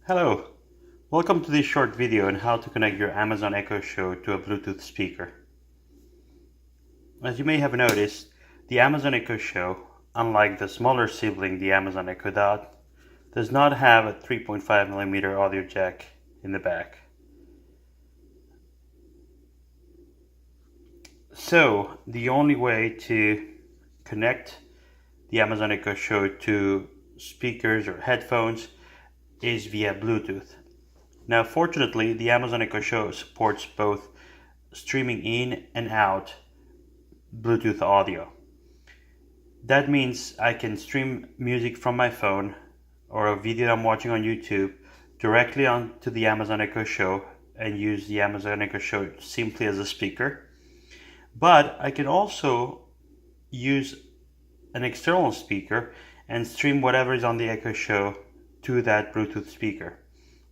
Hello, welcome to this short video on how to connect your Amazon Echo Show to a Bluetooth speaker. As you may have noticed, the Amazon Echo Show, unlike the smaller sibling, the Amazon Echo Dot, does not have a 3.5mm audio jack in the back. So, the only way to connect the Amazon Echo Show to speakers or headphones is via Bluetooth. Now, fortunately, the Amazon Echo Show supports both streaming in and out Bluetooth audio. That means I can stream music from my phone or a video I'm watching on YouTube directly onto the Amazon Echo Show and use the Amazon Echo Show simply as a speaker. But I can also use an external speaker and stream whatever is on the Echo Show to that Bluetooth speaker.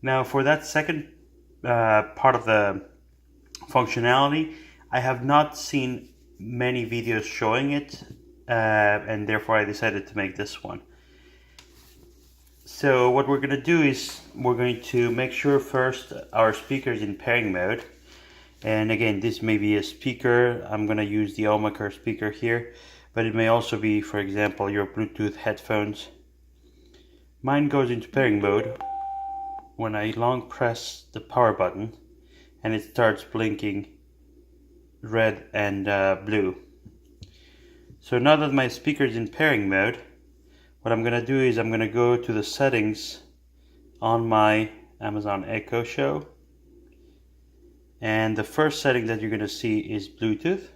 Now, for that second part of the functionality, I have not seen many videos showing it, and therefore I decided to make this one. So what we're going to do is we're going to make sure first our speaker is in pairing mode. And again, this may be a speaker. I'm going to use the Omacur speaker here, but it may also be, for example, your Bluetooth headphones. Mine goes into pairing mode when I long press the power button and it starts blinking red and blue. So now that my speaker is in pairing mode, what I'm going to do is I'm going to go to the settings on my Amazon Echo Show, and the first setting that you're going to see is Bluetooth.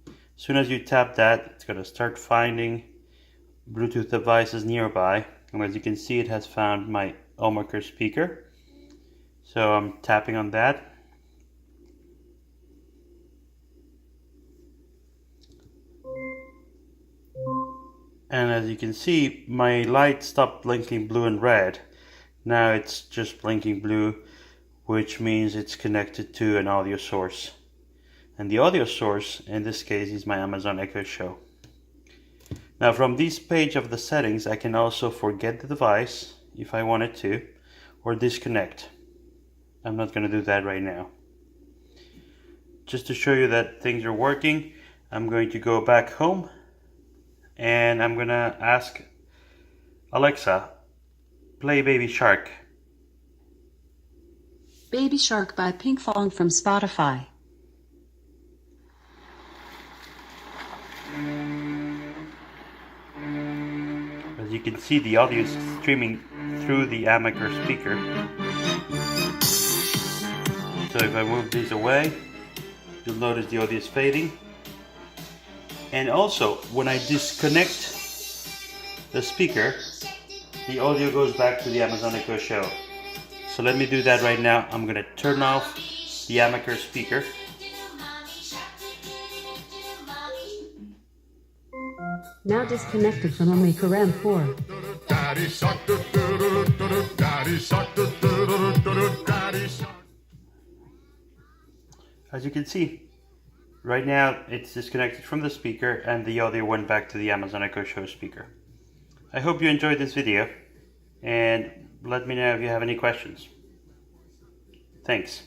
As soon as you tap that, it's going to start finding Bluetooth devices nearby. And as you can see, it has found my Omacur speaker. So I'm tapping on that. And as you can see, my light stopped blinking blue and red. Now it's just blinking blue, which means it's connected to an audio source. And the audio source in this case is my Amazon Echo Show. Now, from this page of the settings, I can also forget the device if I wanted to, or disconnect. I'm not going to do that right now. Just to show you that things are working, I'm going to go back home and I'm going to ask Alexa, play Baby Shark. Baby Shark by Pinkfong from Spotify. As you can see, the audio is streaming through the Omacur speaker. So if I move these away, you'll notice the audio is fading. And also, when I disconnect the speaker, the audio goes back to the Amazon Echo Show. So let me do that right now. I'm going to turn off the Omacur speaker. Now disconnected from Omacur M4. As you can see, right now it's disconnected from the speaker and the audio went back to the Amazon Echo Show speaker. I hope you enjoyed this video and let me know if you have any questions. Thanks.